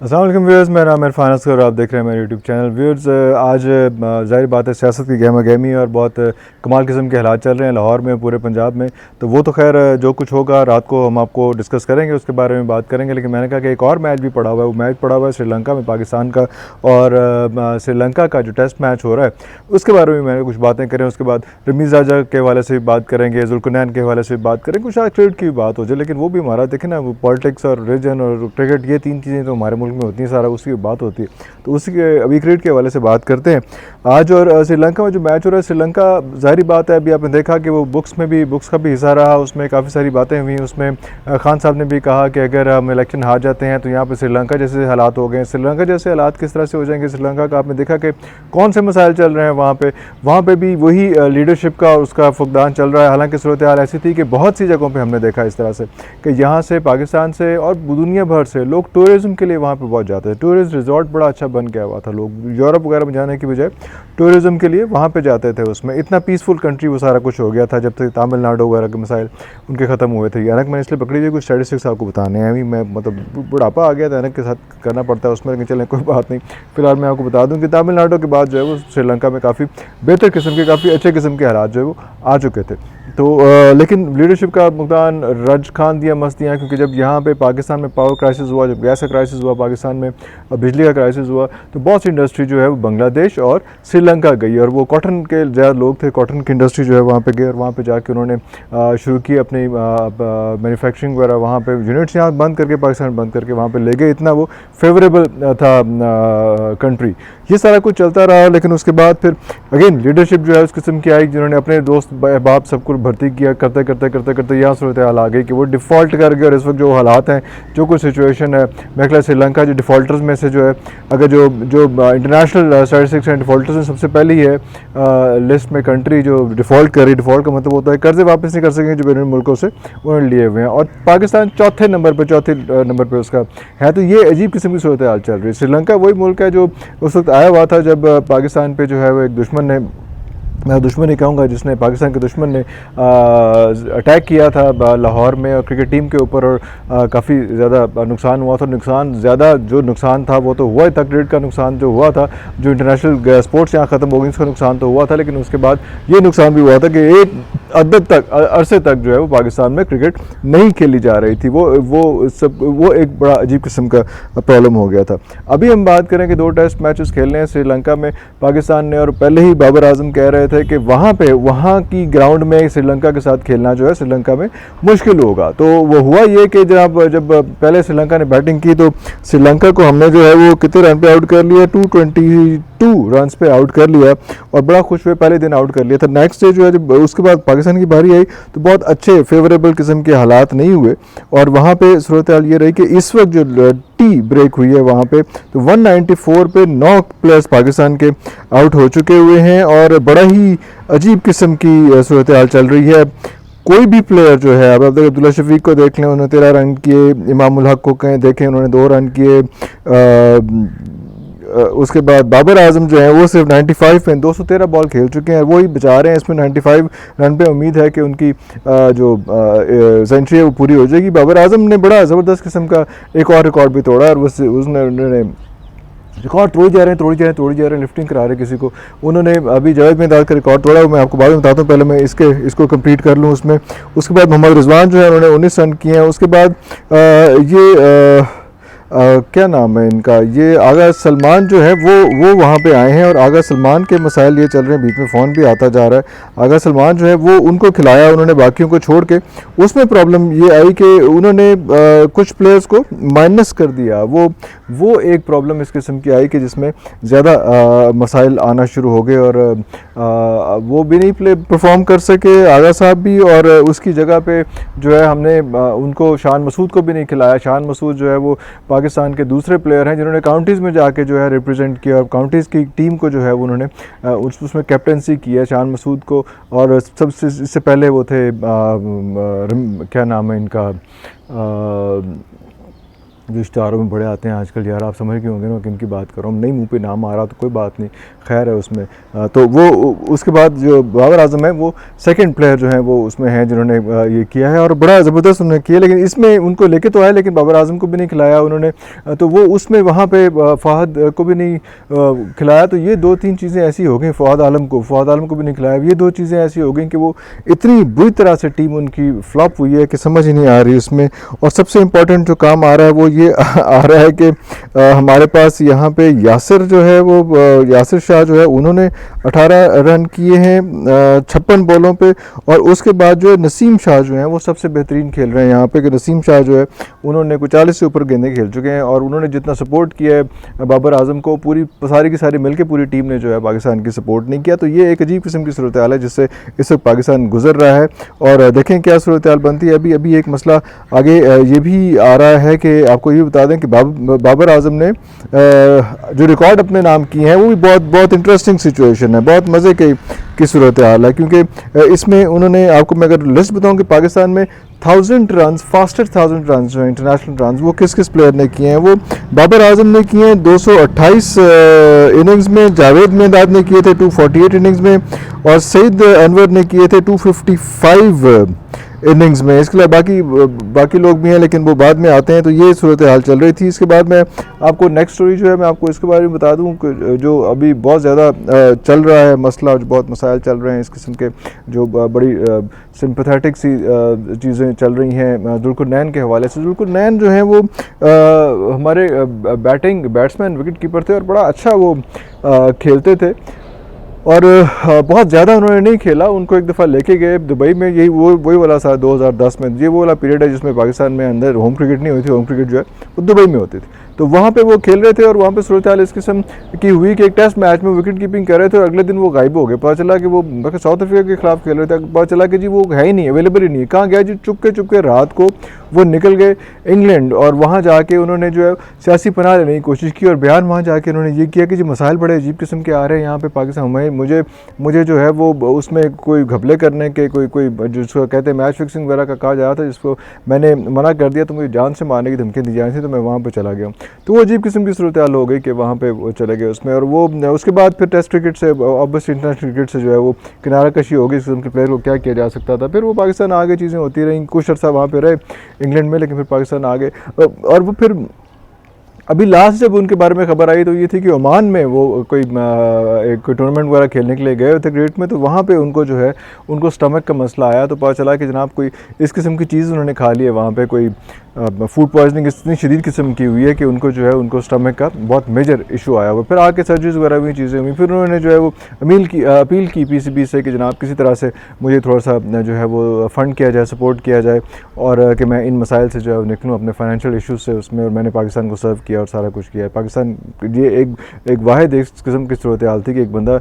अस्सलाम वालेकुम व्यूअर्स, मेरा नाम इरफान असगर और आप देख रहे हैं मेरे यूट्यूब चैनल। व्यूअर्स, आज ज़ाहिर बात है सियासत की गहमा गहमी और बहुत कमाल किस्म के हालात चल रहे हैं लाहौर में, पूरे पंजाब में। तो वो तो खैर जो कुछ होगा रात को हम आपको डिस्कस करेंगे, उसके बारे में बात करेंगे। लेकिन मैंने कहा कि एक और मैच भी पड़ा हुआ है, वो मैच पड़ा हुआ है श्रीलंका में पाकिस्तान का, और श्रीलंका का जो टेस्ट मैच हो रहा है उसके बारे में मैंने कुछ बातें करें। उसके बाद रमीज़ राजा के हवाले से भी बात करेंगे, जुल्करनैन के हवाले से भी बात करेंगे, कुछ शायद क्रिकेट की भी बात हो जाए। लेकिन वो भी हमारा देखें ना, पॉलिटिक्स और रिलीजन और क्रिकेट, ये तीन चीज़ें तो हमारे मुल्क में होती हैं, सारा उसकी बात होती है। तो उसी के अभी क्रिकेट के हवाले से बात करते हैं आज। और श्रीलंका में जो मैच हो रहा है, श्रीलंका ज़ाहिर बात है, अभी आपने देखा कि वो बुक्स का भी हिस्सा रहा, उसमें काफ़ी सारी बातें हुई। उसमें खान साहब ने भी कहा कि अगर हम इलेक्शन हार जाते हैं तो यहाँ पर श्रीलंका जैसे हालात हो गए। श्रीलंका जैसे हालात किस तरह से हो जाएंगे श्रीलंका का, आपने देखा कि कौन से मसाइल चल रहे हैं वहाँ पे भी वही लीडरशिप का उसका फुकदान चल रहा है। हालांकि सूरत हाल ऐसी थी कि बहुत सी जगहों पे हमने देखा इस तरह से कि यहाँ से पाकिस्तान से और दुनिया भर से लोग टूरिज़्म के लिए वहाँ पे बहुत जाते हैं। टूरिस्ट रिजॉर्ट बड़ा अच्छा बन गया हुआ था, लोग यूरोप वगैरह में जाने की बजाय टूरिज़्म के लिए वहाँ पे जाते थे। उसमें इतना पीसफुल कंट्री वो सारा कुछ हो गया था जब तक तमिलनाडु वगैरह के मसाइल उनके ख़त्म हुए थे। यानी मैंने इसलिए पकड़ी हुई कुछ स्टैटिस्टिक्स आपको बताने हैं। अभी मैं मतलब बुढ़ापा आ गया था यानी के साथ करना पड़ता है उसमें, लेकिन चलें कोई बात नहीं। फिलहाल मैं आपको बता दूँ कि तमिलनाडु के बाद जो है वो श्रीलंका में काफ़ी बेहतर किस्म के, काफ़ी अच्छे किस्म के हालात जो है वो आ चुके थे। तो लेकिन लीडरशिप का मुकदान रज खान दिया मस्त दिया, क्योंकि जब यहाँ पे पाकिस्तान में पावर क्राइसिस हुआ, जब गैस का क्राइसिस हुआ पाकिस्तान में, बिजली का क्राइसिस हुआ, तो बहुत सी इंडस्ट्री जो है वो बांग्लादेश और श्रीलंका गई। और वो कॉटन के ज़्यादा लोग थे, कॉटन की इंडस्ट्री जो है वहाँ पे गए और वहाँ पे जाके उन्होंने शुरू की अपनी मैन्युफैक्चरिंग वगैरह। वहाँ पे यूनिट्स यहाँ बंद करके, पाकिस्तान बंद करके वहाँ पे ले गए। इतना वो फेवरेबल था कंट्री। ये सारा कुछ चलता रहा, लेकिन उसके बाद फिर अगेन लीडरशिप जो है उस किस्म की आई जिन्होंने अपने दोस्त बाप सबको भर्ती किया। करते करते करते करते यहाँ सूरत हाल आ गई कि वो डिफ़ॉल्ट कर गए। और इस वक्त जो हालात हैं, जो कुछ सिचुएशन है, मेरे ख्याल श्रीलंका जो डिफ़ॉल्टर्स में से जो है, अगर जो जो इंटरनेशनल स्टैटिस्टिक्स हैं डिफ़ॉल्टर्स में सबसे पहली है लिस्ट में कंट्री जो डिफ़ॉल्ट कर रही। डिफ़ॉल्ट का मतलब होता है कर्जे वापस नहीं कर सकेंगे जो बैरून मुल्कों से उन्होंने लिए हुए हैं। और पाकिस्तान चौथे नंबर पर उसका है। तो ये अजीब किस्म की सूरत हाल चल रही है। श्रीलंका वही मुल्क है जो उस वक्त आया हुआ था जब पाकिस्तान पे जो है वो एक दुश्मन ने, मैं दुश्मन ही कहूँगा, जिसने पाकिस्तान के दुश्मन ने अटैक किया था लाहौर में और क्रिकेट टीम के ऊपर, और काफ़ी ज़्यादा नुकसान हुआ था। नुकसान ज़्यादा जो नुकसान था वो तो हुआ ही था, क्रिकेट का नुकसान जो हुआ था, जो इंटरनेशनल स्पोर्ट्स यहाँ ख़त्म हो गई उसका नुकसान तो हुआ था। लेकिन उसके बाद ये नुकसान भी हुआ था कि एक अदद तक अरसे तक जो है वो पाकिस्तान में क्रिकेट नहीं खेली जा रही थी। वो एक बड़ा अजीब किस्म का प्रॉब्लम हो गया था। अभी हम बात करें कि 2 टेस्ट मैचेस खेलने हैं श्रीलंका में पाकिस्तान ने, और पहले ही बाबर आजम कह रहे थे कि वहाँ की ग्राउंड में श्रीलंका के साथ खेलना जो है श्रीलंका में मुश्किल होगा। तो वो हुआ ये कि जब पहले श्रीलंका ने बैटिंग की तो श्रीलंका को हमने जो है वो कितने रन पे आउट कर लिया, 222 रन पे आउट कर लिया, और बड़ा खुश हुए, पहले दिन आउट कर लिया था। नेक्स्ट डे जो है जब उसके बाद पाकिस्तान की बारी आई तो बहुत अच्छे फेवरेबल किस्म के हालात नहीं हुए। और वहाँ पे सूरत हाल ये रही कि इस वक्त जो टी ब्रेक हुई है वहाँ पे, तो 194 पे 9 प्लेयर्स पाकिस्तान के आउट हो चुके हुए हैं। और बड़ा ही अजीब किस्म की सूरत हाल चल रही है। कोई भी प्लेयर जो है, अब अब्दुल्ला शफीक को देख लें, उन्होंने 13 रन किए। इमाम उल हक को कहें देखें, उन्होंने 2 रन किए। उसके बाद बाबर आजम जो है वो सिर्फ 95 पे 213 बॉल खेल चुके हैं, वो ही बचा रहे हैं इसमें 95 रन पे। उम्मीद है कि उनकी जो सेंचुरी है वो पूरी हो जाएगी। बाबर आजम ने बड़ा ज़बरदस्त किस्म का एक और रिकॉर्ड भी तोड़ा, और उन्होंने रिकॉर्ड तोड़ी जा रहे हैं, लिफ्टिंग करा रहे किसी को। उन्होंने अभी जावेद मियांदाद का रिकॉर्ड तोड़ा, मैं आपको बाद में बताता हूँ, पहले मैं इसको कंप्लीट कर लूँ उसमें। उसके बाद मोहम्मद रिजवान जो है उन्होंने 19 रन किए हैं। उसके बाद क्या नाम है इनका, ये आगा सलमान जो है वो वहाँ पे आए हैं। और आगा सलमान के मसाइल ये चल रहे हैं, बीच में फ़ोन भी आता जा रहा है। आगा सलमान जो है वो उनको खिलाया उन्होंने बाकियों को छोड़ के। उसमें प्रॉब्लम ये आई कि उन्होंने कुछ प्लेयर्स को माइनस कर दिया। वो एक प्रॉब्लम इस किस्म की आई कि जिसमें ज़्यादा मसाइल आना शुरू हो गए, और वो भी नहीं परफॉर्म कर सके आगा साहब भी। और उसकी जगह पे जो है हमने उनको शान मसूद को भी नहीं खिलाया। शान मसूद जो है वो पाकिस्तान के दूसरे प्लेयर हैं जिन्होंने काउंटीज़ में जाके जो है रिप्रेजेंट किया, और काउंटीज़ की टीम को जो है उन्होंने उसमें कैप्टनसी की है शान मसूद को। और सबसे इससे पहले वो थे क्या नाम है इनका, जो इश्तहारों में बड़े आते हैं आजकल, यार आप समझ गए होंगे ना किन की बात कर रहा हूँ, नहीं मुंह पे नाम आ रहा तो कोई बात नहीं, खैर है उसमें। तो वो उसके बाद जो बाबर आजम है वो सेकंड प्लेयर जो है वो उसमें हैं जिन्होंने ये किया है और बड़ा ज़बरदस्त उन्होंने किया, लेकिन इसमें उनको लेके तो आए लेकिन बाबर आजम को भी नहीं खिलाया उन्होंने, तो वो उसमें वहाँ पे फ़हद को भी नहीं खिलाया। तो ये दो तीन चीज़ें ऐसी हो गई, फ़हद आलम को भी नहीं खिलाया, ये दो चीज़ें ऐसी हो गई कि वो इतनी बुरी तरह से टीम उनकी फ्लॉप हुई है कि समझ ही नहीं आ रही उसमें। और सबसे इम्पोर्टेंट जो काम आ रहा है वो ये आ रहा है कि हमारे पास यहाँ पे यासिर जो है वो यासिर शाह जो है उन्होंने 18 रन किए हैं 56 बॉलों पे, और उसके बाद जो है नसीम शाह जो है वो सबसे बेहतरीन खेल रहे हैं यहाँ पे, कि नसीम शाह जो है उन्होंने 40 से ऊपर गेंदें खेल चुके हैं, और उन्होंने जितना सपोर्ट किया है बाबर आजम को, पूरी सारी की सारी मिलकर पूरी टीम ने जो है पाकिस्तान की सपोर्ट नहीं किया। तो ये एक अजीब किस्म की सूरत हाल है जिससे इस वक्त पाकिस्तान गुजर रहा है, और देखें क्या सूरत हाल बनती है। अभी एक मसला आगे ये भी आ रहा है कि आपको ये बता दें कि बाबर आजम ने जो रिकॉर्ड अपने नाम किए हैं वो भी बहुत इंटरेस्टिंग सिचुएशन है, बहुत मज़े की सूरत हाल है, क्योंकि इसमें उन्होंने, आपको मैं अगर लिस्ट बताऊं कि पाकिस्तान में 1000 रन, फास्टेस्ट 1000 रन जो है इंटरनेशनल रन, वो किस किस प्लेयर ने किए हैं, वो बाबर आजम ने किए हैं 228 इनिंग्स में, जावेद मेहदाद ने किए थे 248 इनिंग्स में, और सईद अनवर ने किए थे 255 इनिंग्स में। इसके अलावा बाकी लोग भी हैं लेकिन वो बाद में आते हैं। तो ये सूरत हाल चल रही थी। इसके बाद मैं आपको नेक्स्ट स्टोरी जो है मैं आपको इसके बारे में बता दूं कि जो अभी बहुत ज़्यादा चल रहा है मसला, जो बहुत मसाइल चल रहे हैं इस किस्म के, जो बड़ी सिंपथेटिक सी चीज़ें चल रही हैं जुल्कुरनैन के हवाले से। जुल्कुरनैन जो है वो हमारे बैट्समैन विकेट कीपर थे और बड़ा अच्छा वो खेलते थे, और बहुत ज़्यादा उन्होंने नहीं खेला। उनको एक दफ़ा लेके गए दुबई में, यही वही वाला साल 2010 में, ये वो वाला पीरियड है जिसमें पाकिस्तान में अंदर होम क्रिकेट नहीं हुई थी, होम क्रिकेट जो है वो दुबई में होती थी। तो वहाँ पे वो खेल रहे थे और वहाँ पे सूरत हाल इस किस्म की हुई कि एक टेस्ट मैच में विकेट कीपिंग कर रहे थे और अगले दिन वो गायब हो गए। पता चला कि वो साउथ अफ्रीका के खिलाफ खेल रहे थे, पता चला कि जी वो है ही नहीं, अवेलेबल ही नहीं है। कहाँ गया जी? चुपके रात को वो निकल गए इंग्लैंड, और वहाँ जाके उन्होंने जो है सियासी पनाह लेने की कोशिश की, और बयान वहाँ जाके उन्होंने ये किया कि जी मसाइल बड़े अजीब किस्म के आ रहे हैं यहाँ पे पाकिस्तान में, मुझे जो है वो उसमें कोई घपले करने के कोई जिसको कहते हैं मैच फिक्सिंग वगैरह का कहा जा रहा था, जिसको मैंने मना कर दिया, तो मुझे जान से मारने की धमकी दी जा रही थी, तो मैं वहाँ पर चला गया। तो वो अजीब किस्म की सूरत हाल हो गई कि वहाँ पे वो चले गए उसमें, और वो उसके बाद फिर टेस्ट क्रिकेट से, ऑब्वियसली इंटरनेशनल क्रिकेट से जो है वो किनारा कशी हो गई। इस किस्म के प्लेयर को क्या किया जा सकता था। फिर वो पाकिस्तान आगे चीज़ें होती रहीं, कुछ अर्सा वहाँ पे रहे इंग्लैंड में, लेकिन फिर पाकिस्तान आ गए। और वो फिर अभी लास्ट जब उनके बारे में खबर आई तो ये थी कि ओमान में वो कोई एक टूर्नामेंट वगैरह खेलने के लिए गए थे क्रिकेट में, तो वहाँ पे उनको जो है उनको स्टमक का मसला आया। तो पता चला कि जनाब कोई इस किस्म की चीज़ उन्होंने खा ली है, वहाँ पे कोई फूड पॉइजनिंग इतनी शदीद किस्म की हुई है कि उनको जो है उनको स्टमक का बहुत मेजर इशू आया हुआ। फिर आके सर्जरीज वगैरह भी चीज़ें हुई। फिर उन्होंने जो है वो अपील की PCB से कि जनाब किसी तरह से मुझे थोड़ा सा जो है वो फ़ंड किया जाए, सपोर्ट किया जाए, और कि मैं इन मसाइल से जो है निकलूँ अपने फाइनेंशियल इशूज़ से उसमें। और मैंने पाकिस्तान को सर्व किया और सारा कुछ किया है। पाकिस्तान ये एक वाहिद एक किस्म की सूरत हाल थी कि एक बंदा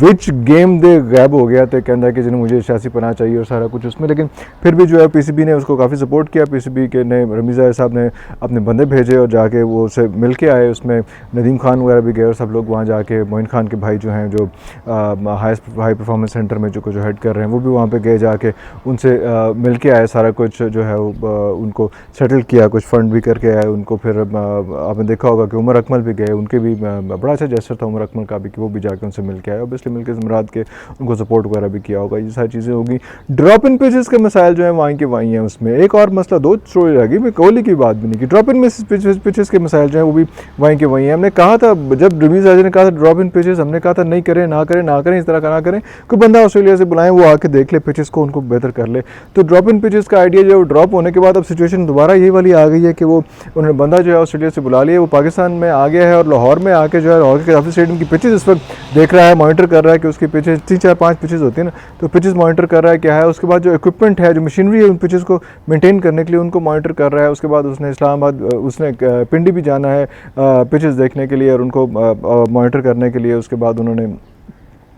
विच गेम दे गायब हो गया, तो कहता है कि जिन्हें मुझे सियासी पनाह चाहिए और सारा कुछ उसमें। लेकिन फिर भी जो है PCB ने उसको काफ़ी सपोर्ट किया। PCB के ने रमीज़ा साहब ने अपने बंदे भेजे और जाके वो उससे मिल के आए। उसमें नदीम खान वगैरह भी गए और सब लोग वहाँ जाके, मोइन खान के भाई जो हैं जो हाई परफॉर्मेंस सेंटर में जो हेड कर रहे हैं, वो भी वहाँ पे गए, जाके उनसे मिल के आए, सारा कुछ जो है उनको सेटल किया, कुछ फ़ंड भी करके आए उनको। फिर आपने देखा होगा कि उमर अकमल भी गए, उनके भी बड़ा अच्छा जेस्चर था उमर अकमल का भी कि वो भी जाके उनसे मिल के आए, ऑब्वियसली मिल के ज़मरात के उनको सपोर्ट वगैरह भी किया होगा। ये सारी चीज़ें होगी। ड्रॉप इन पिचेस के मसाइल जो हैं वहीं के वहीं हैं। उसमें एक और मसला, दो स्टोरी रह गई, मैं कोहली की बात भी नहीं की। ड्रॉप इन पिचेस के मसाइल जो हैं वो भी वहीं के वहीं हैं। हमने कहा था, जब रमीज़ आज़म ने कहा था ड्रॉप इन पिचेस, हमने कहा था नहीं करें, ना करें, इस तरह का ना करें, कोई बंदा ऑस्ट्रेलिया से बुलाएं, वो आके देख ले पिचेस को, उनको बेहतर कर ले। तो ड्रॉप इन पिचेस का आइडिया जो ड्रॉप होने के बाद अब सिचुएशन दोबारा यही वाली आ गई है कि वो उन्होंने बंदा जो है ऑस्ट्रेलिया से बुला लिया, वो पाकिस्तान में आ गया है और लाहौर में आके जो है लाहौर के काफ़ी स्टेडियम की पिचेस इस वक्त देख रहा है, मॉनिटर कर रहा है कि उसकी पिचेस 3 4 5 पिचेस होती है ना, तो पिचेस मॉनिटर कर रहा है क्या है। उसके बाद जो इक्विपमेंट है, जो मशीनरी है उन पिचेस को मेंटेन करने के लिए उनको मॉनिटर कर रहा है। उसके बाद उसने इस्लामाबाद, उसने पिंडी भी जाना है पिचेस देखने के लिए और उनको मॉनिटर करने के लिए। उसके बाद उन्होंने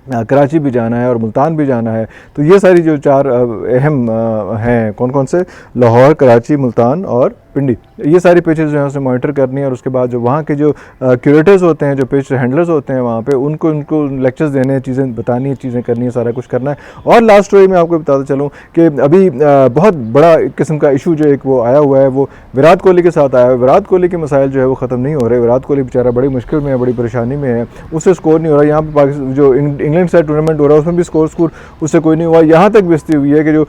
कराची भी जाना है और मुल्तान भी जाना है। तो ये सारी जो 4 अहम हैं, कौन कौन से, लाहौर, कराची, मुल्तान और पिंडी, ये सारी पिचेस जो है उसे मॉनिटर करनी है और उसके बाद जो वहाँ के जो क्यूरेटर्स होते हैं, जो पिच हैंडलर्स होते हैं वहाँ पे, उनको लेक्चर्स देने हैं, चीज़ें बतानी है, चीज़ें करनी है, सारा कुछ करना है। और लास्ट स्टोरी में आपको बताता चलूँ कि अभी बहुत बड़ा किस्म का इशू जो एक वो आया हुआ है, वो विराट कोहली के साथ आया है। विराट कोहली के मसाइल जो है वो ख़त्म नहीं हो रहे। विराट कोहली बेचारा बड़ी मुश्किल में है, बड़ी परेशानी में है, उससे स्कोर नहीं हो रहा। यहाँ पर पाकिस्तान जो इंग्लैंड से टूर्नामेंट हो रहा है उसमें भी स्कोर उससे कोई नहीं हुआ। यहाँ तक बेइज्जती हुई है कि जो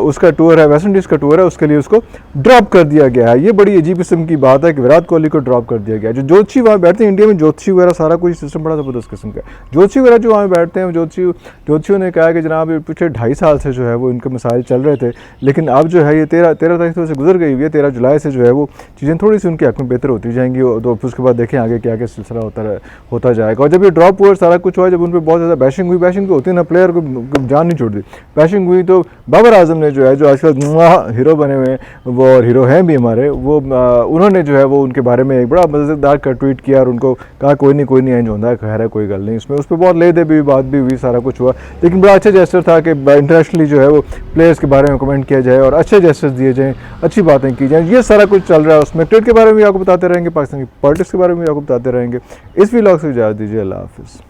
उसका टूर है, वेस्ट इंडीज़ का टूर है, उसके लिए उसको ड्रॉप कर दिया गया है। ये बड़ी अजीब किस्म की बात है कि विराट कोहली को ड्रॉप कर दिया गया। जो ज्योतिषी वहाँ बैठते हैं, इंडिया में ज्योतिषी वगैरह सारा कुछ सिस्टम बड़ा ज़बरदस्त किस्म का है। ज्योतिषी वगैरह जो वहाँ बैठते हैं, ज्योतिषियों ने कहा कि जनाब पिछले 2.5 साल से जो है वो इनके मसाइल चल रहे थे, लेकिन अब जो है ये 13 तारीख से गुजर गई हुई है। 13 जुलाई से जो है वो चीज़ें थोड़ी सी उनके हक में बेहतर होती जाएंगी, तो उसके बाद देखें आगे क्या क्या सिलसिला होता जाएगा। और जब ये ड्रॉप हुआ, सारा कुछ हुआ, जब उन पर बहुत ज़्यादा बैशिंग हुई, बैशिंग तो होती है ना, प्लेयर को जान नहीं छोड़ती, बैशिंग हुई, तो बाबर आजम ने जो है, जो आजकल हीरो बने हुए हैं, वो और हीरो हैं भी हमारे, वो उन्होंने जो है वो उनके बारे में एक बड़ा मज़ेदार का ट्वीट किया और उनको कहा कोई नहीं एंज होता है, खैर है, कोई गल नहीं। उसमें उस पर बहुत ले दे भी बात भी हुई, सारा कुछ हुआ, लेकिन बड़ा अच्छा जेस्चर था कि इंटरनेशनली जो है वो प्लेयर्स के बारे में कमेंट किया जाए और अच्छे जेस्चर्स दिए जाएँ, अच्छी बातें की जाएँ। ये सारा कुछ चल रहा है। उसमें क्रिकेट के बारे में भी आपको बताते रहेंगे, पाकिस्तान की पॉलिटिक्स के बारे में भी आपको बताते रहेंगे। इस व्लॉग से इजाज़त दीजिए, अल्लाह हाफ़िज़।